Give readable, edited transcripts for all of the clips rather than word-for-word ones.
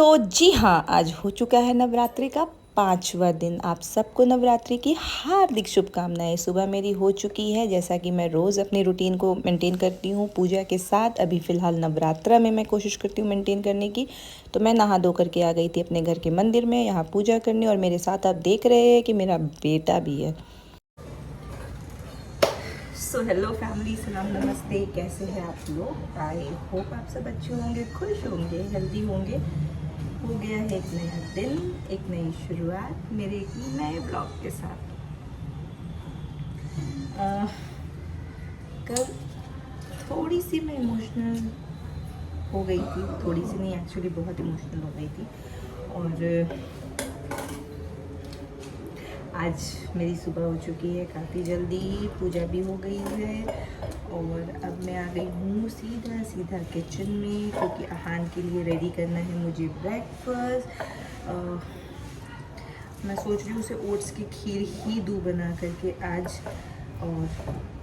तो जी हाँ, आज हो चुका है नवरात्रि का 5वां दिन। आप सबको नवरात्रि की हार्दिक शुभकामनाएँ। सुबह मेरी हो चुकी है, जैसा कि मैं रोज़ अपने रूटीन को मेंटेन करती हूँ पूजा के साथ। अभी फ़िलहाल नवरात्रा में मैं कोशिश करती हूँ मेंटेन करने की। तो मैं नहा धो करके आ गई थी अपने घर के मंदिर में यहाँ पूजा करने, और मेरे साथ आप देख रहे हैं कि मेरा बेटा भी है। सो हेलो फैमिली, सलाम नमस्ते। कैसे हैं आप लोग? आई होप आप सब अच्छे होंगे, खुश होंगे, हेल्दी होंगे। हो गया है एक नया दिन, एक नई शुरुआत मेरे एक नए ब्लॉग के साथ। कल थोड़ी सी मैं इमोशनल हो गई थी, थोड़ी सी नहीं, एक्चुअली बहुत इमोशनल हो गई थी। और आज मेरी सुबह हो चुकी है काफ़ी जल्दी, पूजा भी हो गई है, और अब मैं आ गई हूँ सीधा सीधा किचन में, क्योंकि आहान के लिए रेडी करना है मुझे ब्रेकफास्ट। मैं सोच रही हूँ उसे ओट्स की खीर ही दूँ बना करके आज, और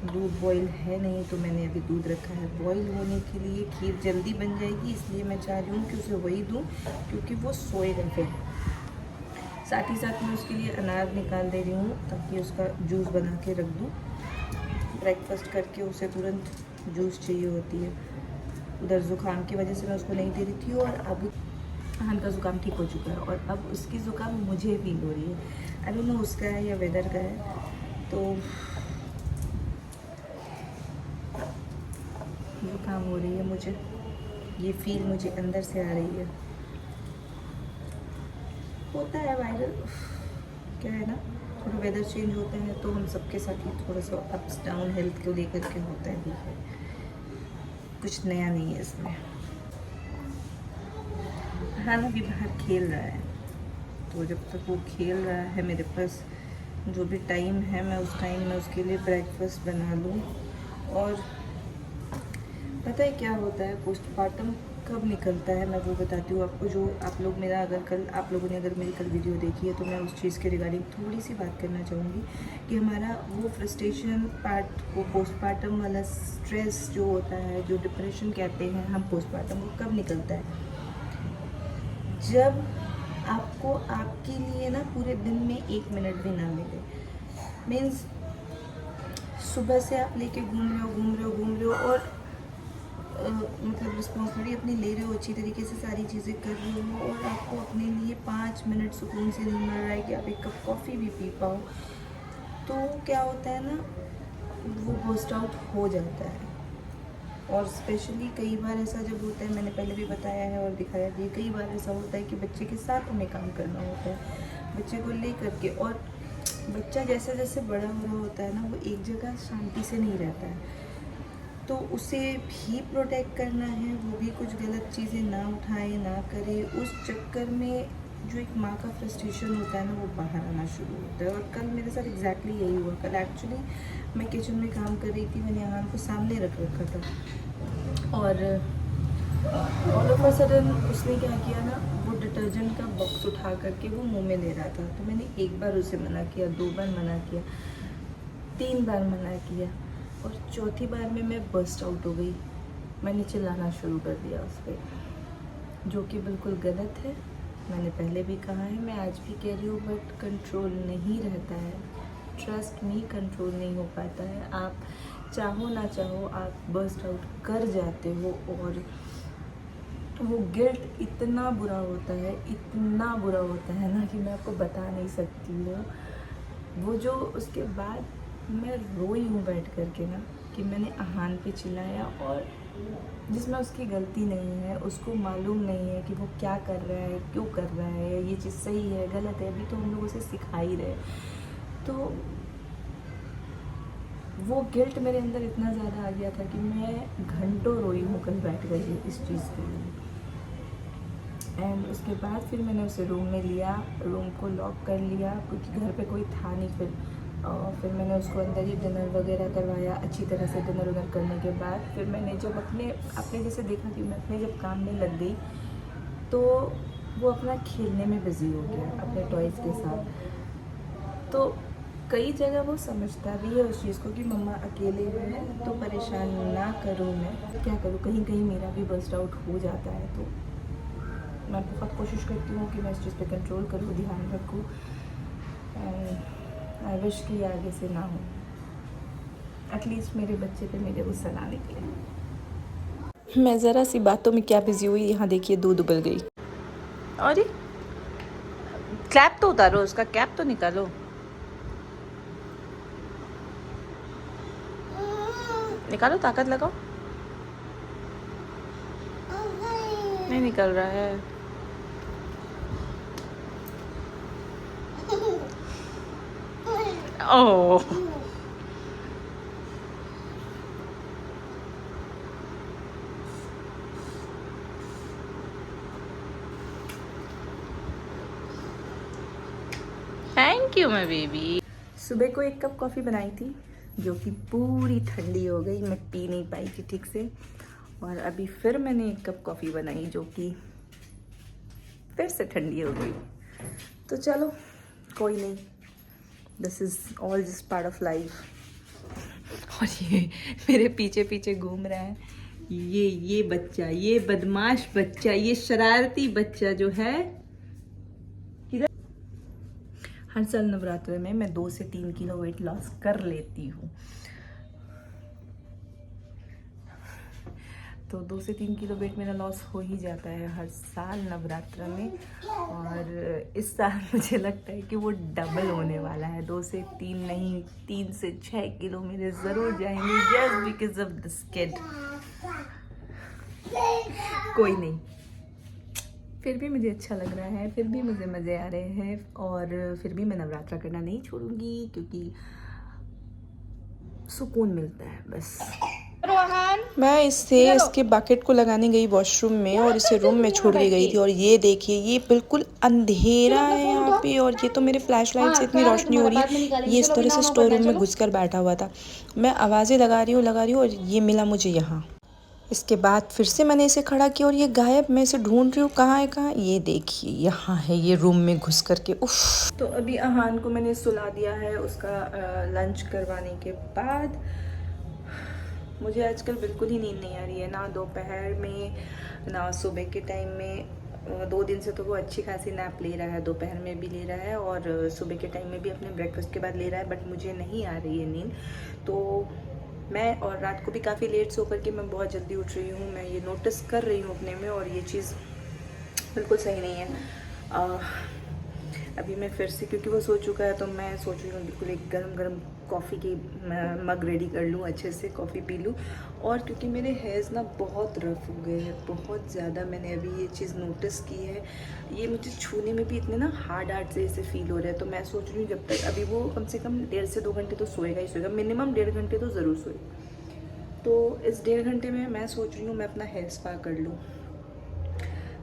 दूध बॉईल है नहीं तो मैंने अभी दूध रखा है बॉईल होने के लिए। खीर जल्दी बन जाएगी, इसलिए मैं चाह रही हूँ कि उसे वही दूँ, क्योंकि वो सोएगा फिर। साथ ही साथ मैं उसके लिए अनार निकाल दे रही हूँ ताकि उसका जूस बना के रख दूँ। ब्रेकफास्ट करके उसे तुरंत जूस चाहिए होती है। उधर ज़ुकाम की वजह से मैं उसको नहीं दे रही थी, और अब अहान का ज़ुकाम ठीक हो चुका है, और अब उसकी ज़ुकाम मुझे फील हो रही है। आई डोंट नो उसका है या वेदर का है, तो ज़ुकाम हो रही है मुझे, ये फील मुझे अंदर से आ रही है। होता है वायरल, क्या है ना, थोड़ा वेदर चेंज होता है तो हम सबके साथ ही थोड़ा सा अप्स डाउन हेल्थ को लेकर के होता है, भी है, कुछ नया नहीं है इसमें। हाँ, अभी बाहर खेल रहा है, तो जब तक वो खेल रहा है मेरे पास जो भी टाइम है, मैं उस टाइम में उसके लिए ब्रेकफास्ट बना लूँ। और पता है क्या होता है, पोस्टमार्टम कब निकलता है मैं वो बताती हूँ आपको। जो आप लोग मेरा अगर कल आप लोगों ने अगर मेरी कल वीडियो देखी है तो मैं उस चीज़ के रिगार्डिंग थोड़ी सी बात करना चाहूँगी कि हमारा वो फ्रस्ट्रेशन पार्ट, वो पोस्टमार्टम वाला स्ट्रेस जो होता है, जो डिप्रेशन कहते हैं हम पोस्टमार्टम, वो कब निकलता है? जब आपको आपके लिए ना पूरे दिन में 1 मिनट भी ना मिले। मीन्स सुबह से आप लेके घूम रहे हो और मतलब रिस्पॉन्सिबिलिटी अपनी ले रहे हो, अच्छी तरीके से सारी चीज़ें कर रहे हो, और आपको अपने लिए 5 मिनट सुकून से नहीं मिल रहा है कि आप एक कप कॉफ़ी भी पी पाओ, तो क्या होता है ना, वो बर्स्ट आउट हो जाता है। और स्पेशली कई बार ऐसा जब होता है, मैंने पहले भी बताया है और दिखाया भी, कई बार ऐसा होता है कि बच्चे के साथ हमें काम करना होता है, बच्चे को ले करके, और बच्चा जैसे जैसे बड़ा हो रहा होता है ना, वो एक जगह शांति से नहीं रहता है, तो उसे भी प्रोटेक्ट करना है, वो भी कुछ गलत चीज़ें ना उठाए ना करे। उस चक्कर में जो एक माँ का फ्रस्ट्रेशन होता है ना, वो बाहर आना शुरू होता है। और कल मेरे साथ एग्जैक्टली यही हुआ। कल एक्चुअली मैं किचन में काम कर रही थी, मैंने यहाँ को सामने रख रखा था, और ऑल ऑफ अ सडन उसने क्या किया ना, वो डिटर्जेंट का बॉक्स उठा करके वो मुंह में ले रहा था। तो मैंने एक बार उसे मना किया, 2 बार मना किया, 3 बार मना किया, और चौथी बार में मैं बर्स्ट आउट हो गई। मैंने चिल्लाना शुरू कर दिया उस पर, जो कि बिल्कुल गलत है। मैंने पहले भी कहा है, मैं आज भी कह रही हूँ, बट कंट्रोल नहीं रहता है। ट्रस्ट मी, कंट्रोल नहीं हो पाता है। आप चाहो ना चाहो आप बर्स्ट आउट कर जाते हो, और वो गिल्ट इतना बुरा होता है, इतना बुरा होता है ना, कि मैं आपको बता नहीं सकती हूँ। वो जो उसके बाद मैं रोई हूँ बैठ कर के ना, कि मैंने आहान पे चिल्लाया, और जिसमें उसकी गलती नहीं है, उसको मालूम नहीं है कि वो क्या कर रहा है, क्यों कर रहा है, ये चीज़ सही है गलत है, अभी तो हम लोग उसे सिखा ही रहे। तो वो गिल्ट मेरे अंदर इतना ज़्यादा आ गया था कि मैं घंटों रोई हूँ कल बैठ गई इस चीज़ के लिए। एंड उसके बाद फिर मैंने उसे रूम में लिया, रूम को लॉक कर लिया, क्योंकि घर पे कोई था नहीं। फिर मैंने उसको अंदर ही डिनर वगैरह करवाया, अच्छी तरह से डिनर वगैरह करने के बाद फिर मैंने जब अपने जैसे देखा कि मैं अपने जब काम में लग गई, तो वो अपना खेलने में बिज़ी हो गया अपने टॉयज़ के साथ। तो कई जगह वो समझता भी है उस चीज़ को कि मम्मा अकेले हैं तो परेशान ना करूँ, मैं क्या करूँ, कहीं कहीं मेरा भी बर्स्ट आउट हो जाता है। तो मैं बहुत कोशिश करती हूँ कि मैं इस चीज़ पे कंट्रोल करूँ, ध्यान रखूँ। आई विश कि आगे से ना हो, एटलीस्ट मेरे बच्चे पे मेरे गुस्सा ना निकले। मैं ज़रा सी बातों में क्या बिजी हुई, यहाँ देखिए दूध उबल गई। अरे क्लैप तो उतारो, उसका कैप तो निकालो। निकालो, ताकत लगाओ। नहीं निकल रहा है। Oh thank you my baby. सुबह को एक कप कॉफ़ी बनाई थी जो कि पूरी ठंडी हो गई, मैं पी नहीं पाई थी ठीक से। और अभी फिर मैंने एक कप कॉफ़ी बनाई जो कि फिर से ठंडी हो गई। तो चलो कोई नहीं, this is all just part of life. और ये मेरे पीछे पीछे घूम रहा है ये बच्चा, ये बदमाश बच्चा, ये शरारती बच्चा जो है। हर साल नवरात्रि में मैं 2 से 3 किलो वेट लॉस कर लेती हूँ। तो 2 से 3 किलो वेट मेरा लॉस हो ही जाता है हर साल नवरात्र में। और इस साल मुझे लगता है कि वो डबल होने वाला है, 2 से 3 नहीं, 3 से 6 किलो मेरे ज़रूर जाएंगे, just because of this kid. कोई नहीं, फिर भी मुझे अच्छा लग रहा है, फिर भी मुझे मज़े आ रहे हैं। और फिर भी मैं नवरात्रा करना नहीं छोड़ूंगी क्योंकि सुकून मिलता है बस। मैं इसके बकेट को लगाने गई वॉशरूम में और इसे रूम में छोड़ के गई थी। और ये देखिए ये बिल्कुल अंधेरा है यहाँ पे, और ये तो मेरे फ्लैश लाइट से इतनी रोशनी हो रही है। ये इस तरह से स्टोर रूम में घुसकर बैठा हुआ था। मैं आवाज़ें लगा रही हूँ और ये मिला मुझे यहाँ। इसके बाद फिर से मैंने इसे खड़ा किया और ये गायब। मैं इसे ढूंढ रही हूँ कहाँ है कहाँ। ये देखिए यहाँ है, ये रूम में घुस करके। उफ। तो अभी अहान को मैंने सुला दिया है उसका लंच करवाने के बाद। मुझे आजकल बिल्कुल ही नींद नहीं आ रही है, ना दोपहर में ना सुबह के टाइम में। 2 दिन से तो वो अच्छी खासी नैप ले रहा है, दोपहर में भी ले रहा है और सुबह के टाइम में भी अपने ब्रेकफास्ट के बाद ले रहा है, बट मुझे नहीं आ रही है नींद। तो मैं और रात को भी काफ़ी लेट सो करके मैं बहुत जल्दी उठ रही हूँ। मैं ये नोटिस कर रही हूँ अपने में और ये चीज़ बिल्कुल सही नहीं है। अभी मैं फिर से, क्योंकि वो सो चुका है, तो मैं सोच रही हूँ बिल्कुल एक गरम कॉफ़ी की मग रेडी कर लूँ, अच्छे से कॉफ़ी पी लूँ। और क्योंकि मेरे हेयर्स ना बहुत रफ हो गए हैं, बहुत ज़्यादा, मैंने अभी ये चीज़ नोटिस की है। ये मुझे छूने में भी इतने ना हार्ड से ऐसे फील हो रहा है। तो मैं सोच रही हूँ जब तक अभी वो कम से कम 1.5 से 2 घंटे तो सोएगा ही सोएगा, मिनिमम 1.5 घंटे तो ज़रूर सोएगा। तो इस 1.5 घंटे में मैं सोच रही हूँ मैं अपना हेयर स्पा कर लूँ।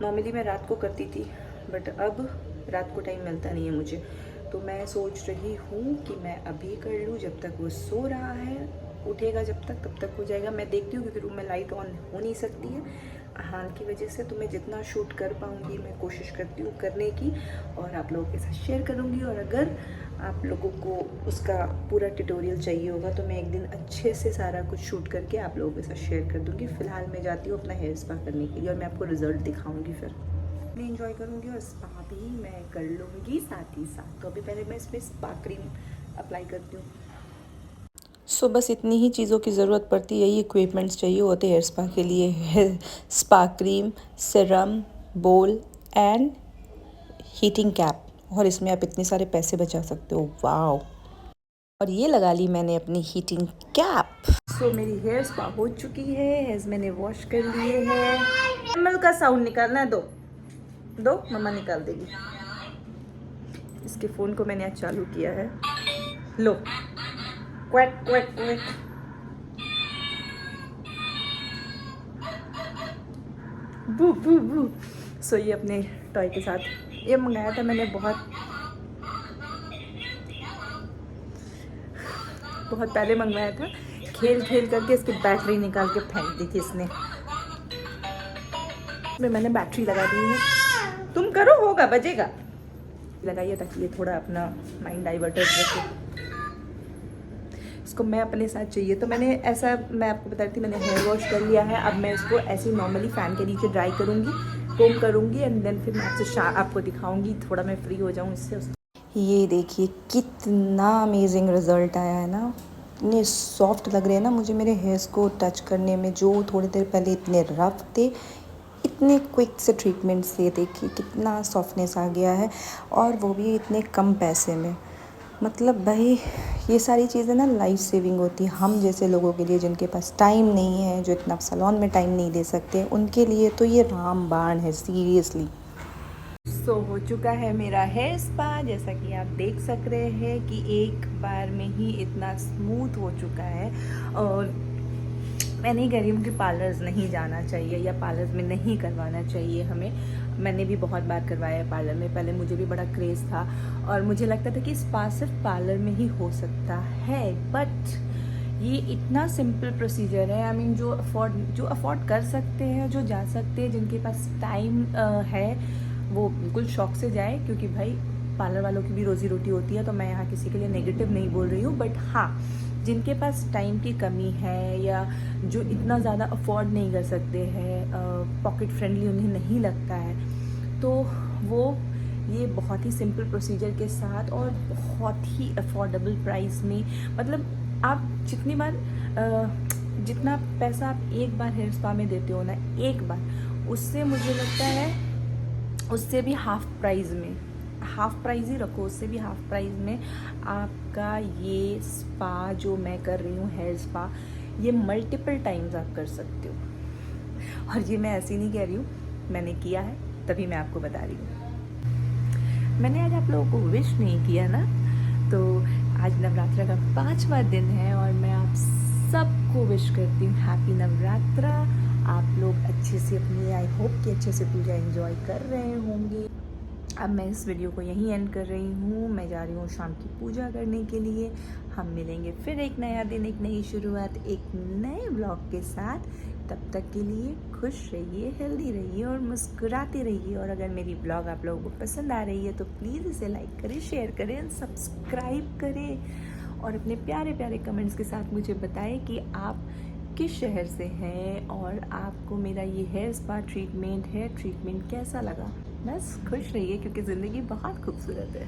नॉर्मली मैं रात को करती थी, बट अब रात को टाइम मिलता नहीं है मुझे। तो मैं सोच रही हूँ कि मैं अभी कर लूँ, जब तक वो सो रहा है। उठेगा जब तक, तब तक हो जाएगा। मैं देखती हूँ क्योंकि रूम में लाइट ऑन हो नहीं सकती है हाल की वजह से। तो मैं जितना शूट कर पाऊँगी मैं कोशिश करती हूँ करने की, और आप लोगों के साथ शेयर करूँगी। और अगर आप लोगों को उसका पूरा ट्यूटोरियल चाहिए होगा तो मैं एक दिन अच्छे से सारा कुछ शूट करके आप लोगों के साथ शेयर कर दूँगी। फ़िलहाल मैं जाती हूँ अपना हेयर स्पा करने के लिए और मैं आपको रिज़ल्ट दिखाऊँगी। फिर मैं इंजॉय करूँगी और स्पा भी मैं कर लूँगी साथ ही साथ। तो अभी पहले मैं इसमें स्पा क्रीम अप्लाई करती हूँ। सो बस इतनी ही चीज़ों की ज़रूरत पड़ती है, यही इक्विपमेंट्स चाहिए होते हेयर स्पा के लिए। हेयर स्पा क्रीम, सीरम, बोल एंड हीटिंग कैप। और इसमें आप इतने सारे पैसे बचा सकते हो, वाओ। और ये लगा ली मैंने अपनी हीटिंग कैप। सो मेरी हेयर स्पा हो चुकी है, हेयर्स मैंने वॉश कर लिए हैं। एमएल का साउंड निकालना है, दो मम्मा निकाल देगी। इसके फ़ोन को मैंने आज चालू किया है। लो, क्वैक क्वैक क्वैक। बू बू बू। सो ये अपने टॉय के साथ, ये मंगाया था मैंने बहुत पहले मंगवाया था। खेल करके इसकी बैटरी निकाल के फेंक दी थी इसने। इसमें मैंने बैटरी लगा दी है। तुम करो, होगा, बजेगा। लगाइए ताकि ये थोड़ा अपना माइंड डाइवर्टेड रखे। इसको मैं अपने साथ चाहिए तो मैंने ऐसा, मैं आपको बता रही थी, मैंने हेयर वॉश कर लिया है। अब मैं इसको ऐसे नॉर्मली फ़ैन के नीचे ड्राई करूँगी। कोम करूँगी एंड देन फिर मैं आपसे आपको दिखाऊँगी, थोड़ा मैं फ्री हो जाऊँ इससे। ये देखिए कितना अमेजिंग रिज़ल्ट आया है ना, इतने सॉफ्ट लग रहे हैं ना मुझे मेरे हेयर्स को टच करने में, जो थोड़ी देर पहले इतने रफ थे, इतने क्विक से ट्रीटमेंट से देखिए कितना सॉफ्टनेस आ गया है, और वो भी इतने कम पैसे में। मतलब भाई ये सारी चीज़ें ना लाइफ सेविंग होती है हम जैसे लोगों के लिए, जिनके पास टाइम नहीं है, जो इतना सैलून में टाइम नहीं दे सकते, उनके लिए तो ये रामबाण है सीरियसली। सो हो चुका है मेरा हेयर स्पा, जैसा कि आप देख सक रहे हैं कि एक बार में ही इतना स्मूथ हो चुका है। और मैं नहीं कह रही हूँ कि पार्लर्स नहीं जाना चाहिए या पार्लर्स में नहीं करवाना चाहिए हमें। मैंने भी बहुत बार करवाया है पार्लर में, पहले मुझे भी बड़ा क्रेज़ था और मुझे लगता था कि स्पा सिर्फ पार्लर में ही हो सकता है, बट ये इतना सिंपल प्रोसीजर है। आई मीन जो अफोर्ड कर सकते हैं, जो जा सकते हैं, जिनके पास टाइम है, वो बिल्कुल शौक से जाए, क्योंकि भाई पार्लर वालों की भी रोज़ी रोटी होती है, तो मैं यहाँ किसी के लिए नेगेटिव नहीं बोल रही हूँ। बट हाँ, जिनके पास टाइम की कमी है या जो इतना ज़्यादा अफोर्ड नहीं कर सकते हैं, पॉकेट फ्रेंडली उन्हें नहीं लगता है, तो वो ये बहुत ही सिंपल प्रोसीजर के साथ और बहुत ही अफोर्डेबल प्राइस में, मतलब आप जितना पैसा आप एक बार हेयर स्पा में देते हो ना, एक बार, उससे मुझे लगता है उससे भी हाफ प्राइस में, हाफ प्राइस ही रखो, उससे भी हाफ प्राइस में आपका ये स्पा जो मैं कर रही हूँ, हेयर स्पा, ये मल्टीपल टाइम्स आप कर सकते हो। और ये मैं ऐसी नहीं कह रही हूँ, मैंने किया है तभी मैं आपको बता रही हूँ। मैंने आज आप लोगों को विश नहीं किया ना, तो आज नवरात्रा का 5वां दिन है और मैं आप सबको विश करती हूँ हैप्पी नवरात्रा। आप लोग अच्छे से अपनी, आई होप कि अच्छे से पूजा एंजॉय कर रहे होंगे। अब मैं इस वीडियो को यहीं एंड कर रही हूँ, मैं जा रही हूँ शाम की पूजा करने के लिए। हम मिलेंगे फिर एक नया दिन, एक नई शुरुआत, एक नए ब्लॉग के साथ। तब तक के लिए खुश रहिए, हेल्दी रहिए और मुस्कुराते रहिए। और अगर मेरी ब्लॉग आप लोगों को पसंद आ रही है तो प्लीज़ इसे लाइक करें, शेयर करें, सब्सक्राइब करें और अपने प्यारे प्यारे कमेंट्स के साथ मुझे बताएं कि आप किस शहर से हैं और आपको मेरा ये हेयर स्पा ट्रीटमेंट कैसा लगा। बस खुश रहिए, क्योंकि ज़िंदगी बहुत खूबसूरत है।